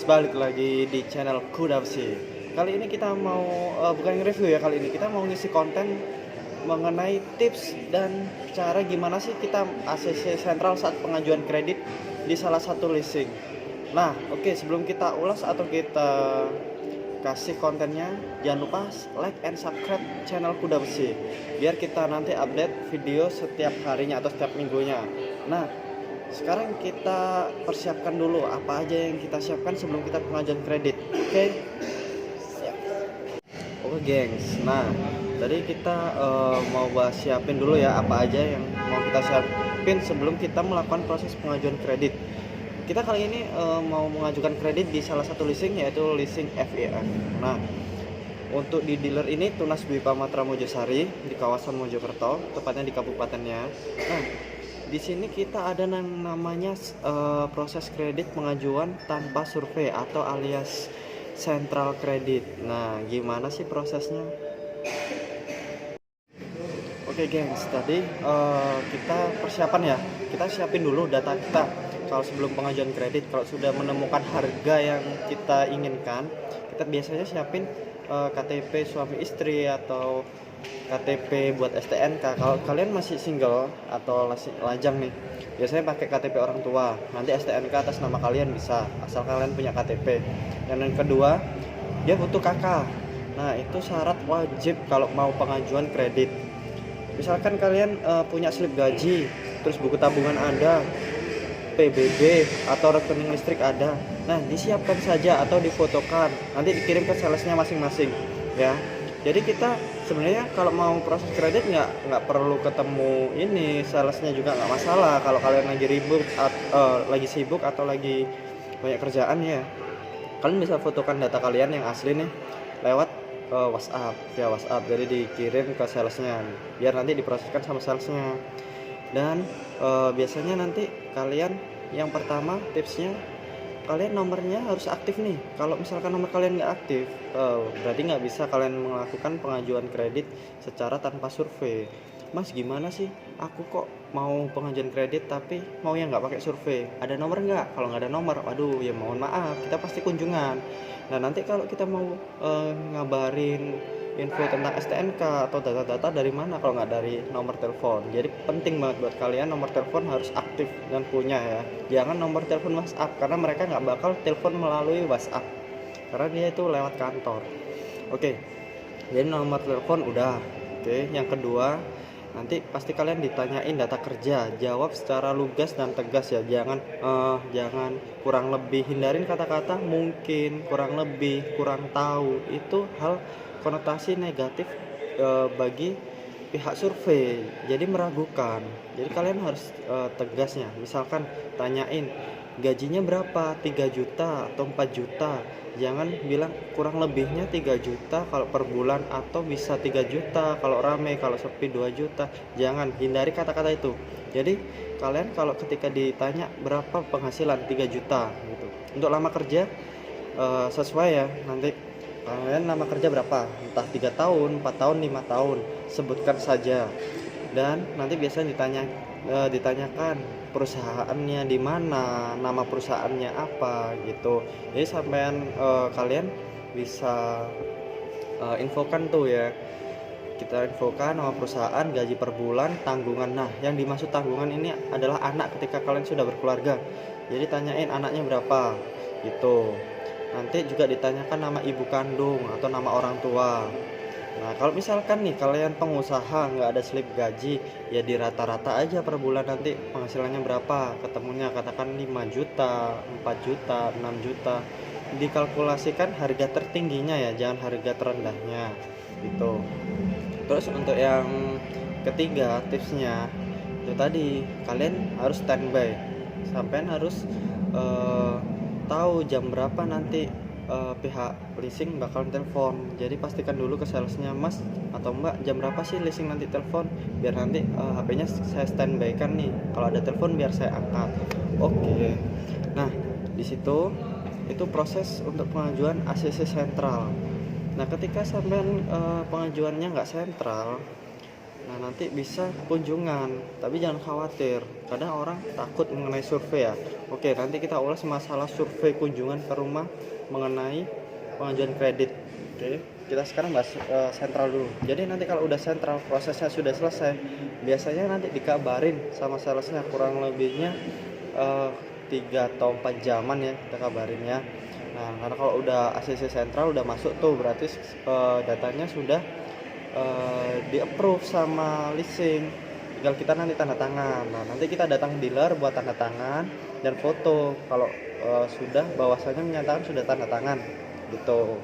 balik lagi di channel Kudapsi. Kali ini kita mau bukan review ya, kali ini kita mau ngisi konten mengenai tips dan cara gimana sih kita ACC sentral saat pengajuan kredit di salah satu leasing. Nah, oke, sebelum kita ulas atau kita kasih kontennya, jangan lupa like and subscribe channel Kudapsi biar kita nanti update video setiap harinya atau setiap minggunya. Nah, sekarang kita persiapkan dulu apa aja yang kita siapkan sebelum kita pengajuan kredit. Oke, siap. Oke gengs, nah tadi kita mau bahas siapin dulu ya apa aja yang mau kita siapin sebelum kita melakukan proses pengajuan kredit. Kita kali ini mau mengajukan kredit di salah satu leasing, yaitu leasing FIF. Nah, untuk di dealer ini Tunas Dwi Pamatra Mojosari di kawasan Mojokerto, tepatnya di kabupatennya. Nah, di sini kita ada namanya proses kredit pengajuan tanpa survei atau alias sentral kredit. Nah, gimana sih prosesnya? Oke gengs, tadi kita persiapan ya. Kita siapin dulu data kita. Kalau sebelum pengajuan kredit, kalau sudah menemukan harga yang kita inginkan, kita biasanya siapin KTP suami istri atau KTP buat STNK. Kalau kalian masih single atau lajang nih, biasanya pakai KTP orang tua. Nanti STNK atas nama kalian bisa, asal kalian punya KTP. Dan yang kedua, dia butuh KK. Nah, itu syarat wajib kalau mau pengajuan kredit. Misalkan kalian punya slip gaji, terus buku tabungan ada, PBB atau rekening listrik ada. Nah, disiapkan saja atau difotokan, nanti dikirim ke salesnya masing-masing ya. Jadi kita sebenarnya kalau mau proses kredit nggak perlu ketemu ini salesnya juga nggak masalah. Kalau kalian lagi ribut, lagi sibuk atau lagi banyak kerjaan ya, kalian bisa fotokan data kalian yang asli nih lewat WhatsApp, via WhatsApp. Jadi dikirim ke salesnya biar nanti diproseskan sama salesnya. Dan biasanya nanti kalian yang pertama tipsnya, kalian nomornya harus aktif nih. Kalau misalkan nomor kalian nggak aktif, berarti nggak bisa kalian melakukan pengajuan kredit secara tanpa survei. Mas, gimana sih? Aku kok mau pengajuan kredit tapi mau yang nggak pakai survei. Ada nomor nggak? Kalau nggak ada nomor, waduh, ya mohon maaf, kita pasti kunjungan. Nah, nanti kalau kita mau ngabarin info tentang STNK atau data-data dari mana kalau nggak dari nomor telepon. Jadi penting banget buat kalian nomor telepon harus aktif dan punya ya. Jangan nomor telepon WhatsApp, karena mereka nggak bakal telepon melalui WhatsApp karena dia itu lewat kantor. Oke, jadi nomor telepon udah. Oke, yang kedua, nanti pasti kalian ditanyain data kerja. Jawab secara lugas dan tegas ya. Jangan kurang lebih, hindarin kata-kata mungkin, kurang lebih, kurang tahu. Itu hal konotasi negatif bagi pihak survei, jadi meragukan. Jadi kalian harus tegasnya. Misalkan tanyain gajinya berapa, 3 juta atau 4 juta. Jangan bilang kurang lebihnya 3 juta kalau per bulan, atau bisa 3 juta kalau rame, kalau sepi 2 juta. Jangan, hindari kata-kata itu. Jadi kalian kalau ketika ditanya berapa penghasilan, 3 juta gitu. Untuk lama kerja sesuai ya, nanti kalian lama kerja berapa, entah 3 tahun, 4 tahun, 5 tahun, sebutkan saja. Dan nanti biasanya ditanyakan perusahaannya di mana, nama perusahaannya apa gitu. Jadi sampean kalian bisa infokan tuh ya. Kita infokan nama perusahaan, gaji per bulan, tanggungan. Nah, yang dimaksud tanggungan ini adalah anak ketika kalian sudah berkeluarga. Jadi tanyain anaknya berapa gitu. Nanti juga ditanyakan nama ibu kandung atau nama orang tua. Nah, kalau misalkan nih kalian pengusaha nggak ada slip gaji, ya di rata-rata aja per bulan nanti penghasilannya berapa. Ketemunya katakan 5 juta, 4 juta, 6 juta. Dikalkulasikan harga tertingginya ya, jangan harga terendahnya gitu. Terus untuk yang ketiga tipsnya, itu tadi kalian harus standby. Sampai harus tahu jam berapa nanti pihak leasing bakal telepon. Jadi pastikan dulu ke salesnya, Mas atau Mbak, jam berapa sih leasing nanti telepon, biar nanti HP-nya saya standby kan nih, kalau ada telepon biar saya angkat. Oke. Nah, di situ itu proses untuk pengajuan ACC sentral. Nah, ketika sampean pengajuannya nggak sentral, Nah, nanti bisa kunjungan, tapi jangan khawatir. Kadang orang takut mengenai survei ya. Oke, nanti kita ulas masalah survei kunjungan ke rumah mengenai pengajuan kredit. Oke, kita sekarang bahas sentral dulu. Jadi nanti kalau udah sentral, prosesnya sudah selesai, biasanya nanti dikabarin sama salesnya, kurang lebihnya 3 atau 4 jaman ya kita kabarin ya. Nah, karena kalau udah ACC sentral udah masuk tuh, berarti datanya sudah di approve sama leasing, tinggal kita nanti tanda tangan. Nah, nanti kita datang dealer buat tanda tangan dan foto kalau sudah bahwasanya menyatakan sudah tanda tangan gitu.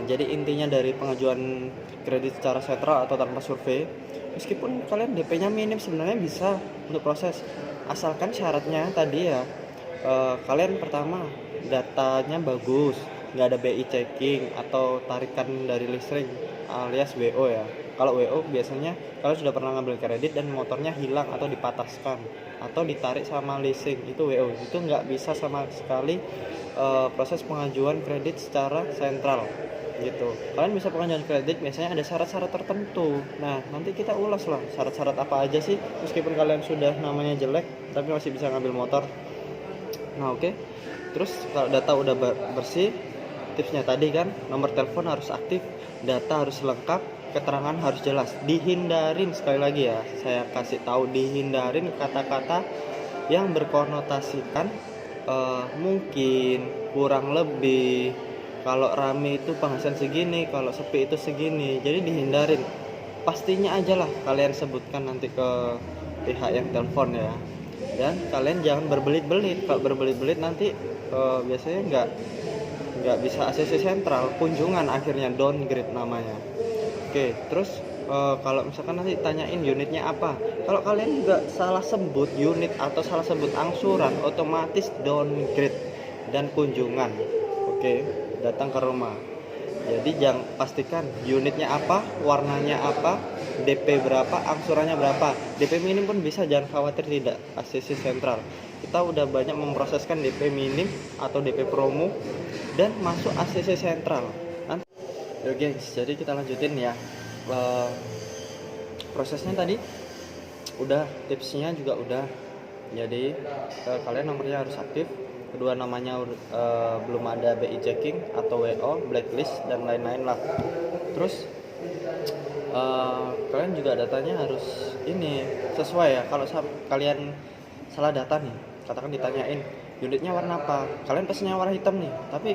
Jadi intinya dari pengajuan kredit secara sentral atau tanpa survei, meskipun kalian DP-nya minim sebenarnya bisa untuk proses, asalkan syaratnya tadi ya, kalian pertama datanya bagus, nggak ada BI checking atau tarikan dari listrik alias WO ya. Kalau WO biasanya kalian sudah pernah ngambil kredit dan motornya hilang atau dipataskan atau ditarik sama leasing, itu WO, itu nggak bisa sama sekali proses pengajuan kredit secara sentral gitu. Kalian bisa pengajuan kredit biasanya ada syarat-syarat tertentu. Nah, nanti kita ulas lah syarat-syarat apa aja sih, meskipun kalian sudah namanya jelek tapi masih bisa ngambil motor. Nah, oke. Terus kalau data udah bersih, tipsnya tadi kan, nomor telepon harus aktif, data harus lengkap, keterangan harus jelas. Dihindarin, sekali lagi ya, saya kasih tahu, dihindarin kata-kata yang berkonotasikan mungkin, kurang lebih, kalau rame itu penghasilan segini, kalau sepi itu segini. Jadi dihindarin. Pastinya aja lah kalian sebutkan nanti ke pihak yang telepon ya. Dan kalian jangan berbelit-belit. Kalau berbelit-belit nanti biasanya nggak bisa ACC sentral, kunjungan akhirnya downgrade namanya. Oke, terus kalau misalkan nanti tanyain unitnya apa, kalau kalian juga salah sebut unit atau salah sebut angsuran, otomatis downgrade dan kunjungan. Oke, datang ke rumah. Jadi jangan, pastikan unitnya apa, warnanya apa, DP berapa, angsurannya berapa. DP minim pun bisa, jangan khawatir, tidak ACC sentral. Kita udah banyak memproseskan DP minim atau DP promo dan masuk ACC sentral. Nanti, yo guys, jadi kita lanjutin ya. Prosesnya tadi udah, tipsnya juga udah. Jadi kalian nomornya harus aktif, kedua namanya belum ada BI checking atau WO, blacklist dan lain-lain lah. Terus kalian juga datanya harus ini sesuai ya. Kalau kalian salah data nih, katakan ditanyain unitnya warna apa, kalian pesennya warna hitam nih, tapi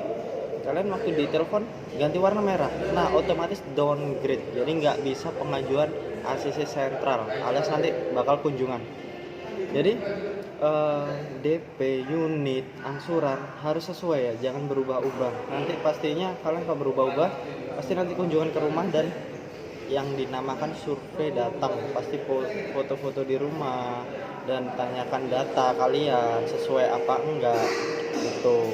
kalian waktu di telepon ganti warna merah, nah otomatis downgrade, jadi nggak bisa pengajuan ACC sentral alias nanti bakal kunjungan. Jadi DP, unit, angsuran harus sesuai ya, jangan berubah-ubah. Nanti pastinya kalian kalau berubah-ubah pasti nanti kunjungan ke rumah dan yang dinamakan survei datang, pasti foto-foto di rumah dan tanyakan data kalian sesuai apa enggak gitu.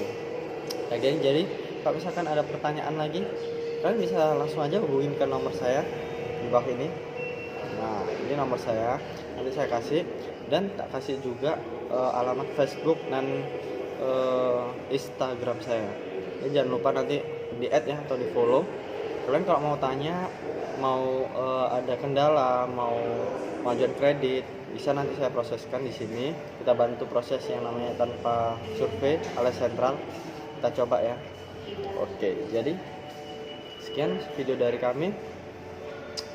Jadi kalau misalkan ada pertanyaan lagi, kalian bisa langsung aja hubungin ke nomor saya di bawah ini. Nah, ini nomor saya, nanti saya kasih, dan tak kasih juga alamat Facebook dan Instagram saya. Jadi jangan lupa nanti di add ya atau di follow. Kalian kalau mau tanya, mau ada kendala, mau pengajuan kredit, bisa nanti saya proseskan di sini. Kita bantu proses yang namanya tanpa survei alias sentral. Kita coba ya. Oke, jadi sekian video dari kami.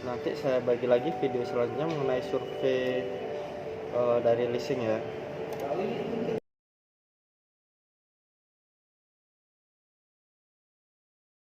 Nanti saya bagi lagi video selanjutnya mengenai survei dari leasing ya.